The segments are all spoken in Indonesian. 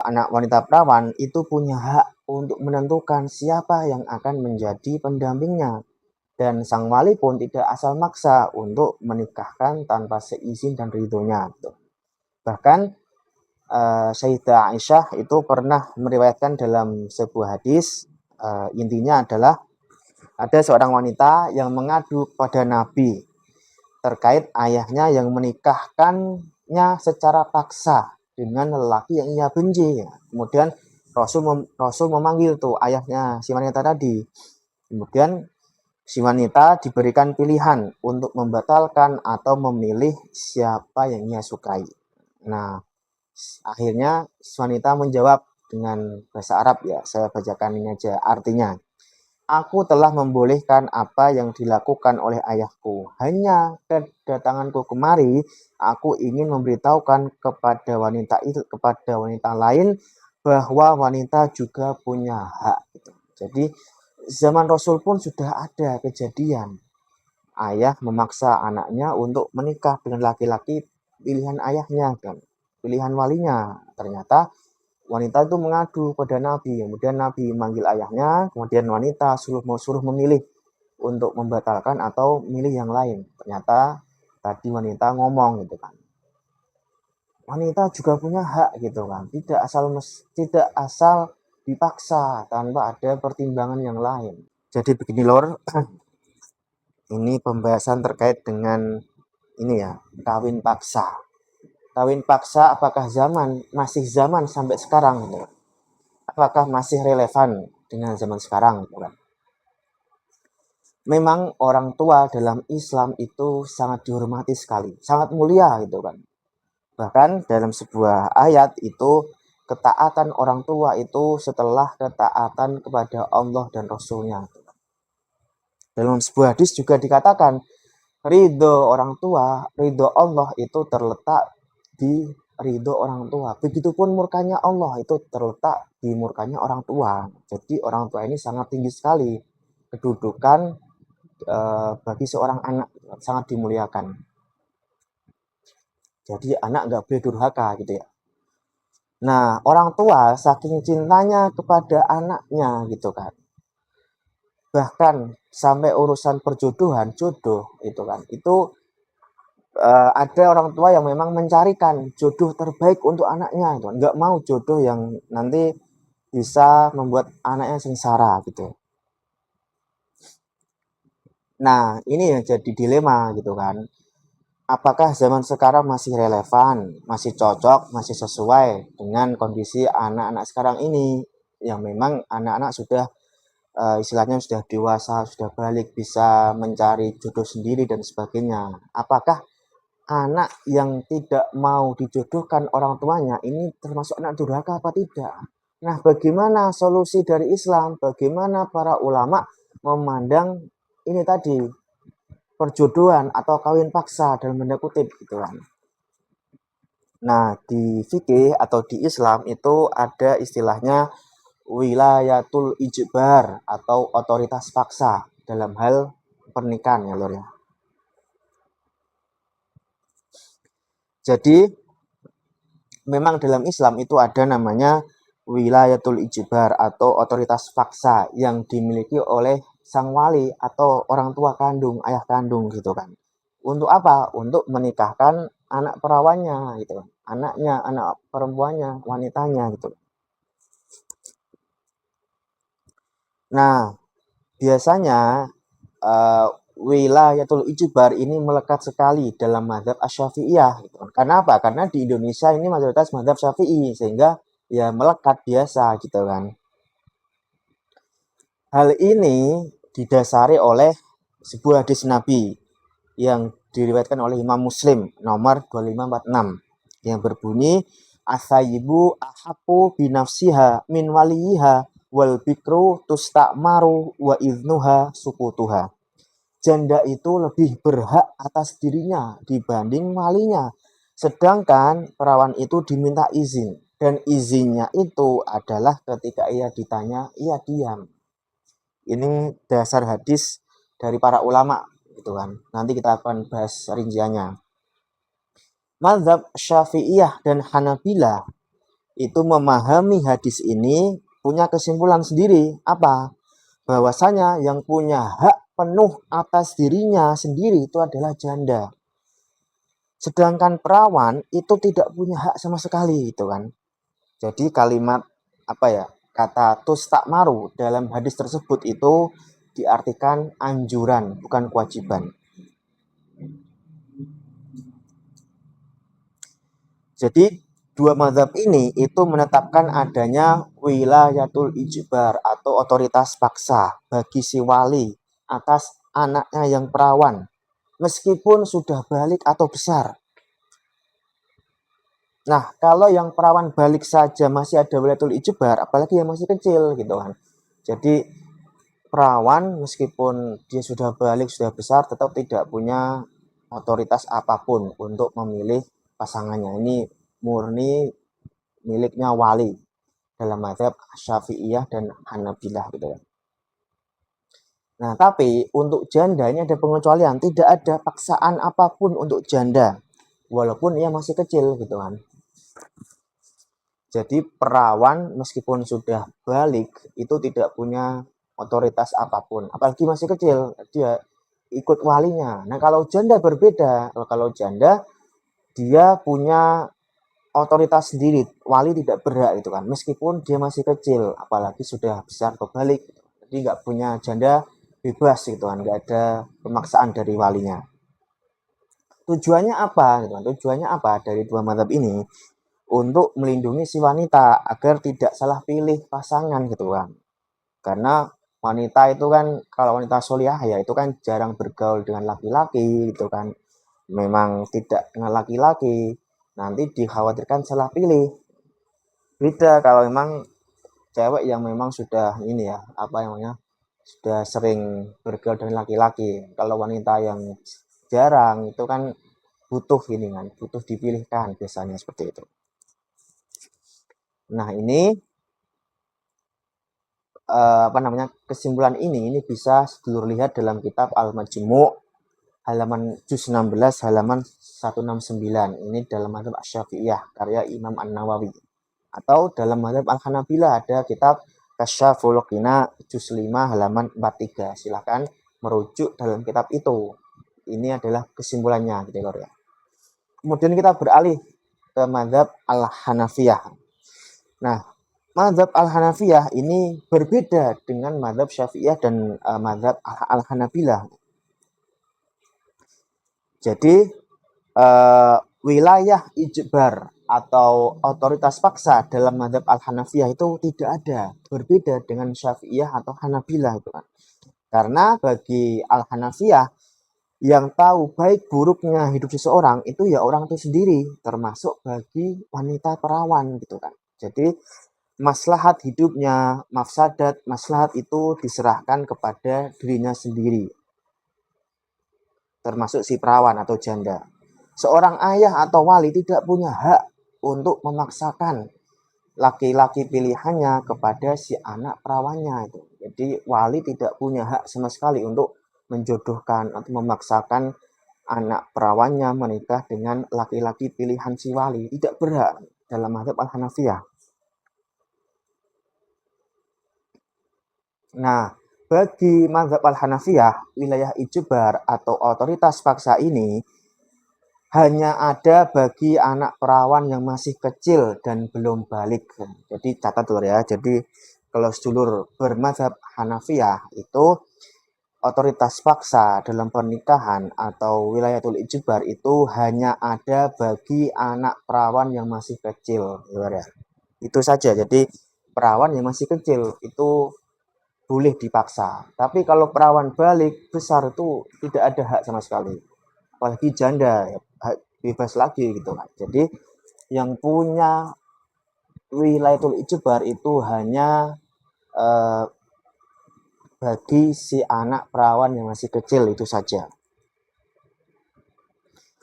anak wanita perawan itu punya hak untuk menentukan siapa yang akan menjadi pendampingnya. Dan sang wali pun tidak asal maksa untuk menikahkan tanpa seizin dan ridhonya. Bahkan Sayyidah Aisyah itu pernah meriwayatkan dalam sebuah hadis, intinya adalah ada seorang wanita yang mengadu pada Nabi terkait ayahnya yang menikahkannya secara paksa dengan lelaki yang ia benci. Kemudian Rasul memanggil tuh ayahnya si wanita tadi. Kemudian si wanita diberikan pilihan untuk membatalkan atau memilih siapa yang ia sukai. Nah, akhirnya si wanita menjawab dengan bahasa Arab, ya saya bacakan ini aja artinya. Aku telah membolehkan apa yang dilakukan oleh ayahku. Hanya kedatanganku kemari, aku ingin memberitahukan kepada wanita lain bahwa wanita juga punya hak. Jadi zaman Rasul pun sudah ada kejadian ayah memaksa anaknya untuk menikah dengan laki-laki pilihan ayahnya kan, pilihan walinya. Ternyata wanita itu mengadu pada Nabi, kemudian Nabi manggil ayahnya, kemudian wanita suruh memilih untuk membatalkan atau milih yang lain. Ternyata tadi wanita ngomong gitu kan. Wanita juga punya hak gitu kan, tidak asal dipaksa tanpa ada pertimbangan yang lain. Jadi begini lor, ini pembahasan terkait dengan ini ya, kawin paksa. Kawin paksa apakah masih zaman sampai sekarang gitu? Apakah masih relevan dengan zaman sekarang? Memang orang tua dalam Islam itu sangat dihormati sekali, sangat mulia gitu kan. Bahkan dalam sebuah ayat itu ketaatan orang tua itu setelah ketaatan kepada Allah dan Rasulnya. Dalam sebuah hadis juga dikatakan ridho Allah itu terletak di ridho orang tua. Begitupun murkanya Allah itu terletak di murkanya orang tua. Jadi orang tua ini sangat tinggi sekali kedudukan bagi seorang anak, sangat dimuliakan. Jadi anak nggak boleh durhaka gitu ya. Nah, orang tua saking cintanya kepada anaknya gitu kan. Bahkan sampai urusan perjodohan, jodoh itu kan. Itu ada orang tua yang memang mencarikan jodoh terbaik untuk anaknya, gitu. Nggak mau jodoh yang nanti bisa membuat anaknya sengsara gitu. Nah, ini yang jadi dilema gitu kan. Apakah zaman sekarang masih relevan, masih cocok, masih sesuai dengan kondisi anak-anak sekarang ini yang memang anak-anak sudah istilahnya sudah dewasa, sudah balik, bisa mencari jodoh sendiri dan sebagainya. Apakah anak yang tidak mau dijodohkan orang tuanya ini termasuk anak durhaka apa tidak? Nah, bagaimana solusi dari Islam? Bagaimana para ulama memandang ini tadi perjodohan atau kawin paksa dalam tanda kutip gitu kan? Nah, di fikih atau di Islam itu ada istilahnya wilayatul ijbar atau otoritas paksa dalam hal pernikahan ya lor ya. Jadi memang dalam Islam itu ada namanya wilayatul ijbar atau otoritas paksa yang dimiliki oleh sang wali atau orang tua kandung, ayah kandung gitu kan. Untuk apa? Untuk menikahkan anak perawannya gitu. Anaknya, anak perempuannya, wanitanya gitu. Nah, biasanya wilayatul ijbar ini melekat sekali dalam mazhab Asy-Syafi'iyah gitu. Karena apa? Karena di Indonesia ini mayoritas mazhab Syafi'i sehingga ya melekat biasa gitu kan. Hal ini didasari oleh sebuah hadis Nabi yang diriwayatkan oleh Imam Muslim nomor 2546 yang berbunyi asayyibu ahaqqu binafsiha min waliyiha wal bikru tusta'maru wa idnuha sukutuha. Janda itu lebih berhak atas dirinya dibanding walinya. Sedangkan perawan itu diminta izin. Dan izinnya itu adalah ketika ia ditanya, ia diam. Ini dasar hadis dari para ulama gitu kan. Nanti kita akan bahas rinciannya. Mazhab Syafi'iyah dan Hanabilah itu memahami hadis ini punya kesimpulan sendiri. Apa? Bahwasanya yang punya hak penuh atas dirinya sendiri itu adalah janda. Sedangkan perawan itu tidak punya hak sama sekali gitu kan. Jadi kalimat kata tustakmaru dalam hadis tersebut itu diartikan anjuran, bukan kewajiban. Jadi dua mazhab ini itu menetapkan adanya wilayatul ijbar atau otoritas paksa bagi si wali atas anaknya yang perawan meskipun sudah balik atau besar. Nah, kalau yang perawan balik saja masih ada wilayatul ijbar, apalagi yang masih kecil gitu kan. Jadi perawan meskipun dia sudah balik, sudah besar, tetap tidak punya otoritas apapun untuk memilih pasangannya. Ini murni miliknya wali dalam mazhab Syafi'iyah dan Hanabilah gitu ya. Nah, tapi untuk janda ini ada pengecualian, tidak ada paksaan apapun untuk janda walaupun ia masih kecil gitu kan. Jadi perawan meskipun sudah balik itu tidak punya otoritas apapun, apalagi masih kecil, dia ikut walinya. Nah, kalau janda berbeda. Kalau janda dia punya otoritas sendiri, wali tidak berhak itu kan, meskipun dia masih kecil, apalagi sudah besar kebalik. Jadi nggak punya janda bebas gitu kan, nggak ada pemaksaan dari walinya. Tujuannya apa gitu kan? Tujuannya apa dari dua mazhab ini? Untuk melindungi si wanita agar tidak salah pilih pasangan gitu kan. Karena wanita itu kan, kalau wanita soliah ya itu kan jarang bergaul dengan laki-laki gitu kan. Memang tidak dengan laki-laki, nanti dikhawatirkan salah pilih. Beda kalau memang cewek yang memang sudah ini ya, sudah sering bergaul dengan laki-laki. Kalau wanita yang jarang itu kan butuh ini kan, butuh dipilihkan biasanya seperti itu. Nah, ini kesimpulan ini bisa sedulur lihat dalam kitab Al-Majmu' halaman juz 16 halaman 169. Ini dalam mazhab Asy-Syafi'iyah karya Imam An-Nawawi. Atau dalam mazhab Al-Hanabilah ada kitab Kasyaful Qina juz 5 halaman 43. Silakan merujuk dalam kitab itu. Ini adalah kesimpulannya gitu ya. Kemudian kita beralih ke mazhab Al-Hanafiyah. Nah, mazhab Al-Hanafiyah ini berbeda dengan mazhab Syafi'iyah dan mazhab Al-Hanabilah. Jadi wilayah ijbar atau otoritas paksa dalam mazhab Al-Hanafiyah itu tidak ada, berbeda dengan Syafi'iyah atau Hanabilah itu kan. Karena bagi Al-Hanafiyah yang tahu baik buruknya hidup seseorang itu ya orang itu sendiri, termasuk bagi wanita perawan gitu kan. Jadi maslahat hidupnya, mafsadat, maslahat itu diserahkan kepada dirinya sendiri, termasuk si perawan atau janda. Seorang ayah atau wali tidak punya hak untuk memaksakan laki-laki pilihannya kepada si anak perawannya itu. Jadi wali tidak punya hak sama sekali untuk menjodohkan atau memaksakan anak perawannya menikah dengan laki-laki pilihan si wali. Tidak berhak dalam mazhab Al-Hanafiyah. Nah, bagi mazhab Al-Hanafiyah, wilayah ijbar atau otoritas paksa ini hanya ada bagi anak perawan yang masih kecil dan belum balik. Jadi catat dulu ya. Jadi kalau sedulur bermazhab Hanafiyah itu otoritas paksa dalam pernikahan atau wilayatul ijbar itu hanya ada bagi anak perawan yang masih kecil, ya. Itu saja. Jadi perawan yang masih kecil itu boleh dipaksa. Tapi kalau perawan balik besar itu tidak ada hak sama sekali. Apalagi janda ya, bebas lagi gitu kan. Jadi yang punya wilayatul ijbar itu hanya bagi si anak perawan yang masih kecil itu saja.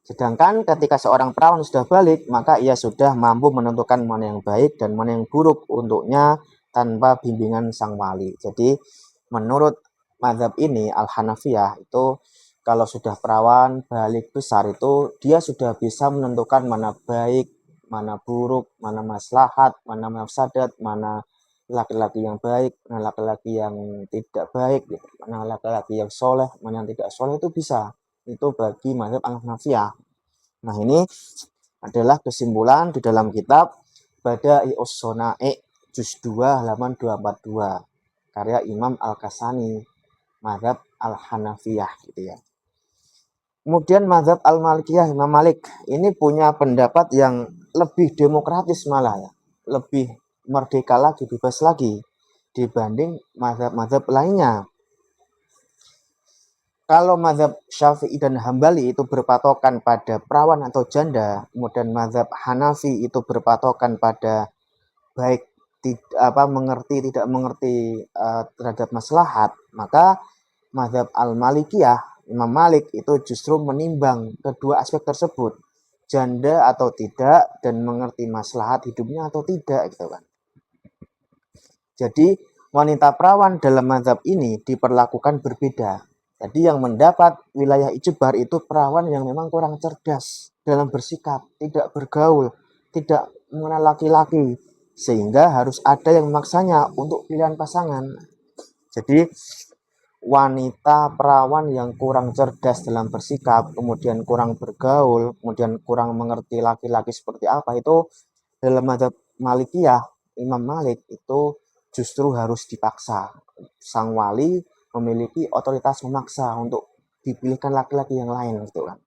Sedangkan ketika seorang perawan sudah balik, maka ia sudah mampu menentukan mana yang baik dan mana yang buruk untuknya tanpa bimbingan sang wali. Jadi menurut mazhab ini Al-Hanafiyah itu kalau sudah perawan balik besar itu dia sudah bisa menentukan mana baik, mana buruk, mana maslahat, mana mafsadat, mana laki-laki yang baik, mana laki-laki yang tidak baik, gitu. Mana laki-laki yang soleh, mana yang tidak soleh, itu bisa. Itu bagi mazhab Al-Hanafiyah. Nah, ini adalah kesimpulan di dalam kitab Bada'i'us Shana'i' juz 2 halaman 242 karya Imam Al-Kasani, mazhab Al-Hanafiyah, gitu ya. Kemudian mazhab Al-Malikiyah, Imam Malik ini punya pendapat yang lebih demokratis malah ya, lebih merdeka lagi, bebas lagi dibanding mazhab-mazhab lainnya. Kalau mazhab Syafi'i dan Hambali itu berpatokan pada perawan atau janda, kemudian mazhab Hanafi itu berpatokan pada baik mengerti tidak mengerti terhadap maslahat, maka mazhab Al-Malikiyah Imam Malik itu justru menimbang kedua aspek tersebut, janda atau tidak dan mengerti maslahat hidupnya atau tidak, gitu kan. Jadi wanita perawan dalam mazhab ini diperlakukan berbeda. Jadi yang mendapat wilayah ijbar itu perawan yang memang kurang cerdas dalam bersikap, tidak bergaul, tidak mengenal laki-laki, sehingga harus ada yang memaksanya untuk pilihan pasangan. Jadi wanita perawan yang kurang cerdas dalam bersikap, kemudian kurang bergaul, kemudian kurang mengerti laki-laki seperti apa, itu dalam mazhab Malikiyah, Imam Malik itu justru harus dipaksa. Sang wali memiliki otoritas memaksa untuk dipilihkan laki-laki yang lain, gitu kan.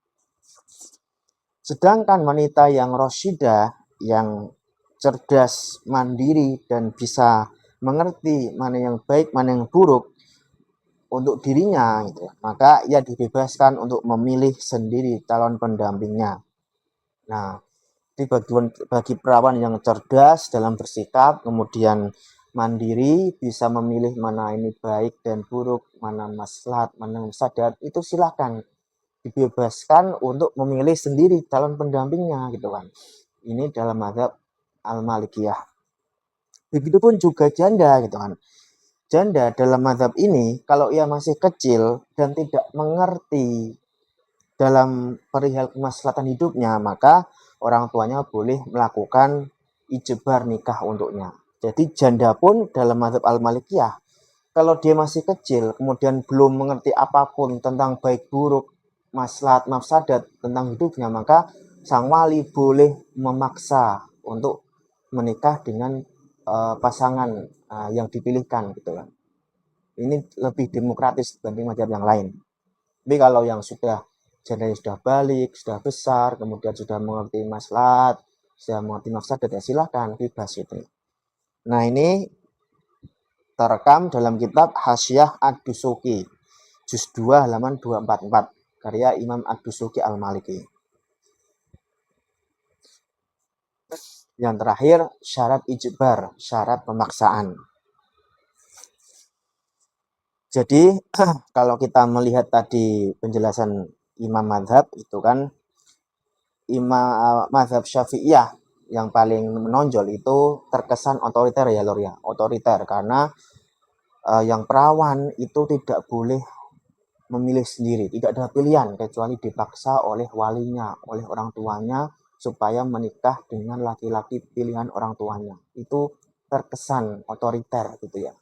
Sedangkan wanita yang rosyidah, yang cerdas, mandiri, dan bisa mengerti mana yang baik, mana yang buruk untuk dirinya, gitu, maka ia dibebaskan untuk memilih sendiri calon pendampingnya. Nah, bagi perawan yang cerdas dalam bersikap, kemudian mandiri, bisa memilih mana ini baik dan buruk, mana maslahat, mana mafsadat, itu silakan dibebaskan untuk memilih sendiri calon pendampingnya, gitu kan. Ini dalam mazhab Al-Malikiyah. Begitupun juga janda, gitu kan. Janda dalam mazhab ini, kalau ia masih kecil dan tidak mengerti dalam perihal kemaslahatan hidupnya, maka orang tuanya boleh melakukan ijbar nikah untuknya. Jadi janda pun dalam mazhab Al-Malikiyah, kalau dia masih kecil, kemudian belum mengerti apapun tentang baik buruk, maslahat, mafsadat tentang hidupnya, maka sang wali boleh memaksa untuk menikah dengan pasangan yang dipilihkan, gitu kan. Ini lebih demokratis dibanding mazhab yang lain. Tapi kalau yang jandanya sudah balik, sudah besar, kemudian sudah mengerti maslahat, sudah mengerti mafsadat, ya silakan bebas itu. Nah, ini terekam dalam kitab Hasyiah Ad-Dusuki juz 2 halaman 244 karya Imam Ad-Dusuki Al-Maliki. Yang terakhir, syarat ijbar, syarat pemaksaan. Jadi kalau kita melihat tadi penjelasan imam mazhab itu kan, mazhab Syafi'iyah yang paling menonjol itu terkesan otoriter ya Lor ya, otoriter karena yang perawan itu tidak boleh memilih sendiri, tidak ada pilihan kecuali dipaksa oleh walinya, oleh orang tuanya supaya menikah dengan laki-laki pilihan orang tuanya. Itu terkesan otoriter, gitu ya.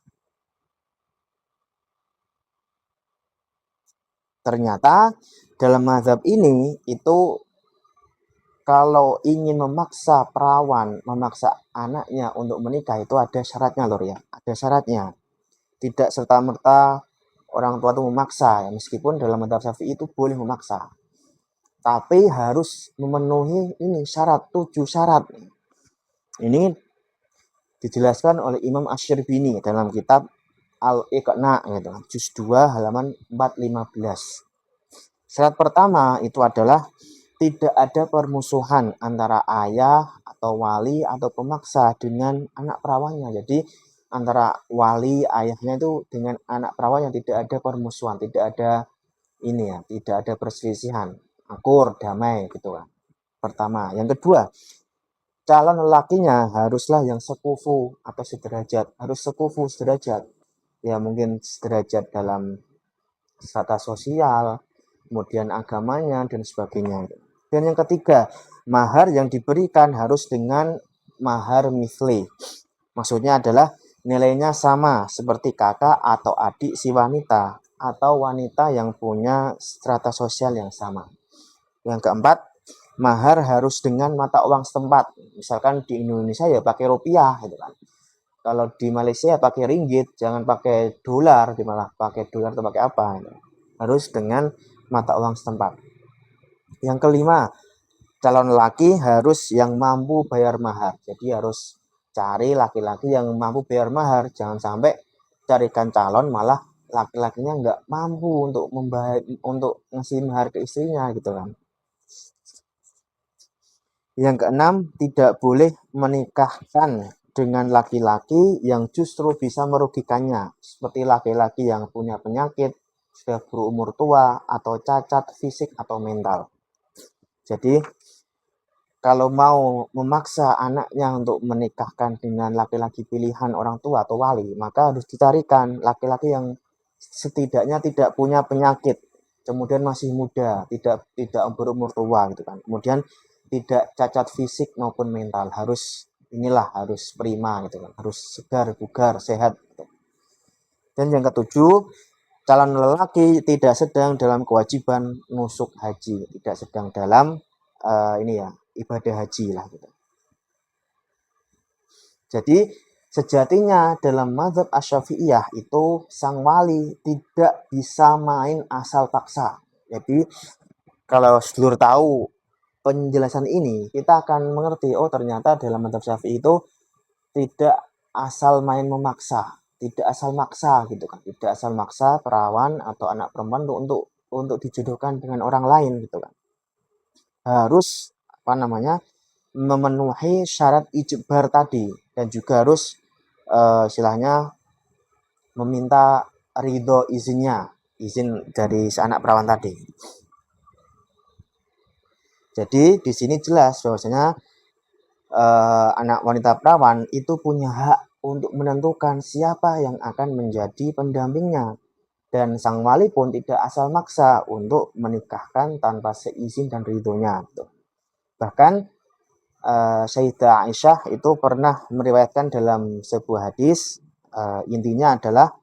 Ternyata dalam mazhab ini itu kalau ingin memaksa perawan, memaksa anaknya untuk menikah, itu ada syaratnya Lor ya, ada syaratnya. Tidak serta-merta orang tua itu memaksa, ya, meskipun dalam mazhab Syafi'i itu boleh memaksa. Tapi harus memenuhi ini syarat, 7 syarat. Ini dijelaskan oleh Imam Asy-Syirbini dalam kitab Al-Iqna, gitu, juz 2 halaman 415. Syarat pertama itu adalah tidak ada permusuhan antara ayah atau wali atau pemaksa dengan anak perawannya. Jadi antara wali ayahnya itu dengan anak perawannya tidak ada permusuhan, tidak ada ini ya, tidak ada perselisihan, akur, damai, gitu kan. Pertama. Yang kedua, calon lelakinya haruslah yang sekufu atau sederajat, harus sekufu sederajat. Ya mungkin sederajat dalam strata sosial, kemudian agamanya dan sebagainya. Dan yang ketiga, mahar yang diberikan harus dengan mahar misli. Maksudnya adalah nilainya sama seperti kakak atau adik si wanita atau wanita yang punya strata sosial yang sama. Yang keempat, mahar harus dengan mata uang setempat. Misalkan di Indonesia ya pakai rupiah gitu kan. Kalau di Malaysia ya pakai ringgit, jangan pakai dolar, malah pakai dolar atau pakai apa gitu. Harus dengan mata uang setempat. Yang kelima, calon laki harus yang mampu bayar mahar. Jadi harus cari laki-laki yang mampu bayar mahar. Jangan sampai carikan calon malah laki-lakinya nggak mampu untuk untuk ngasih mahar ke istrinya gitu kan. Yang keenam, tidak boleh menikahkan dengan laki-laki yang justru bisa merugikannya, seperti laki-laki yang punya penyakit, sudah berumur tua, atau cacat fisik atau mental. Jadi kalau mau memaksa anaknya untuk menikahkan dengan laki-laki pilihan orang tua atau wali, maka harus dicarikan laki-laki yang setidaknya tidak punya penyakit, kemudian masih muda, tidak berumur tua gitu kan. Kemudian tidak cacat fisik maupun mental, harus prima gitu kan, harus segar, bugar, sehat gitu. Dan yang ketujuh, calon lelaki tidak sedang dalam kewajiban nusuk haji, tidak sedang dalam ibadah haji lah gitu. Jadi sejatinya dalam mazhab Asy-Syafi'iyah itu sang wali tidak bisa main asal paksa. Jadi kalau sedulur tahu penjelasan ini, kita akan mengerti, oh ternyata dalam mazhab Syafi'i itu tidak asal main memaksa, tidak asal maksa gitu kan, tidak asal maksa perawan atau anak perempuan untuk dijodohkan dengan orang lain gitu kan. Harus memenuhi syarat ijbar tadi dan juga harus istilahnya meminta izin dari si anak perawan tadi. Jadi di sini jelas bahwasanya anak wanita perawan itu punya hak untuk menentukan siapa yang akan menjadi pendampingnya. Dan sang wali pun tidak asal maksa untuk menikahkan tanpa seizin dan ridhonya. Bahkan Sayyidah Aisyah itu pernah meriwayatkan dalam sebuah hadis, intinya adalah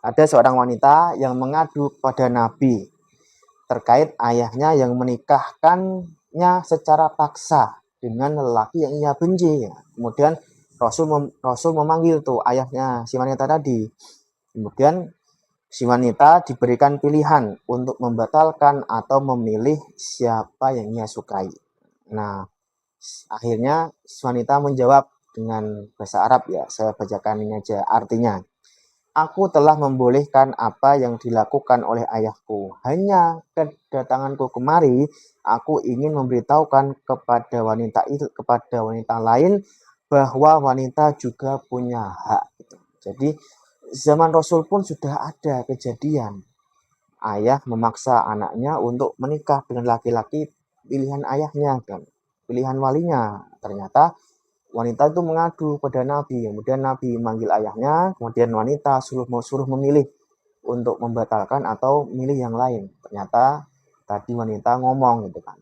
ada seorang wanita yang mengadu kepada Nabi terkait ayahnya yang menikahkannya secara paksa dengan lelaki yang ia benci. Kemudian Rasul memanggil tuh ayahnya si wanita tadi. Kemudian si wanita diberikan pilihan untuk membatalkan atau memilih siapa yang ia sukai. Nah, akhirnya si wanita menjawab dengan bahasa Arab ya, saya bacakan ini aja artinya. Aku telah membolehkan apa yang dilakukan oleh ayahku. Hanya kedatanganku kemari, aku ingin memberitahukan kepada wanita lain bahwa wanita juga punya hak. Jadi zaman Rasul pun sudah ada kejadian ayah memaksa anaknya untuk menikah dengan laki-laki pilihan ayahnya kan, pilihan walinya. Ternyata wanita itu mengadu pada Nabi, kemudian Nabi manggil ayahnya, kemudian wanita suruh memilih untuk membatalkan atau milih yang lain. Ternyata tadi wanita ngomong gitu kan.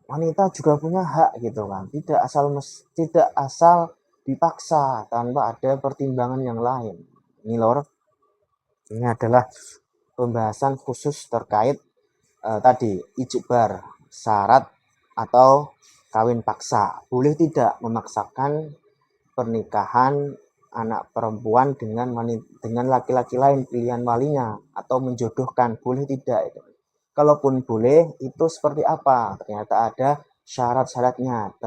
Wanita juga punya hak gitu kan, tidak asal dipaksa tanpa ada pertimbangan yang lain. Ini lor, ini adalah pembahasan khusus terkait tadi ijbar, syarat atau kawin paksa. Boleh tidak memaksakan pernikahan anak perempuan dengan laki-laki lain pilihan walinya atau menjodohkan, boleh tidak itu. Kalaupun boleh, itu seperti apa? Ternyata ada syarat-syaratnya,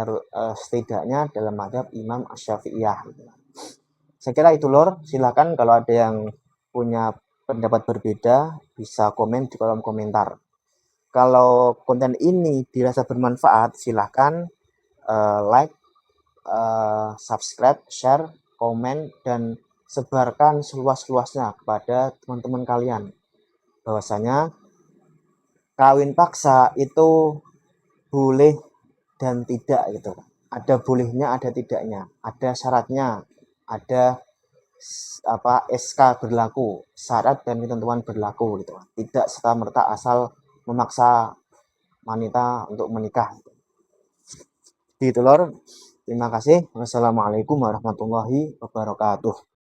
setidaknya dalam mazhab Imam Asy-Syafi'iyah. Saya kira itu lor, silakan kalau ada yang punya pendapat berbeda bisa komen di kolom komentar. Kalau konten ini dirasa bermanfaat, silakan like, subscribe, share, komen, dan sebarkan seluas-luasnya kepada teman-teman kalian. Bahwasanya kawin paksa itu boleh dan tidak gitu. Ada bolehnya, ada tidaknya, ada syaratnya, ada SK berlaku, syarat dan ketentuan berlaku gitu. Tidak serta-merta asal memaksa wanita untuk menikah. Gitu lor. Terima kasih. Wassalamualaikum warahmatullahi wabarakatuh.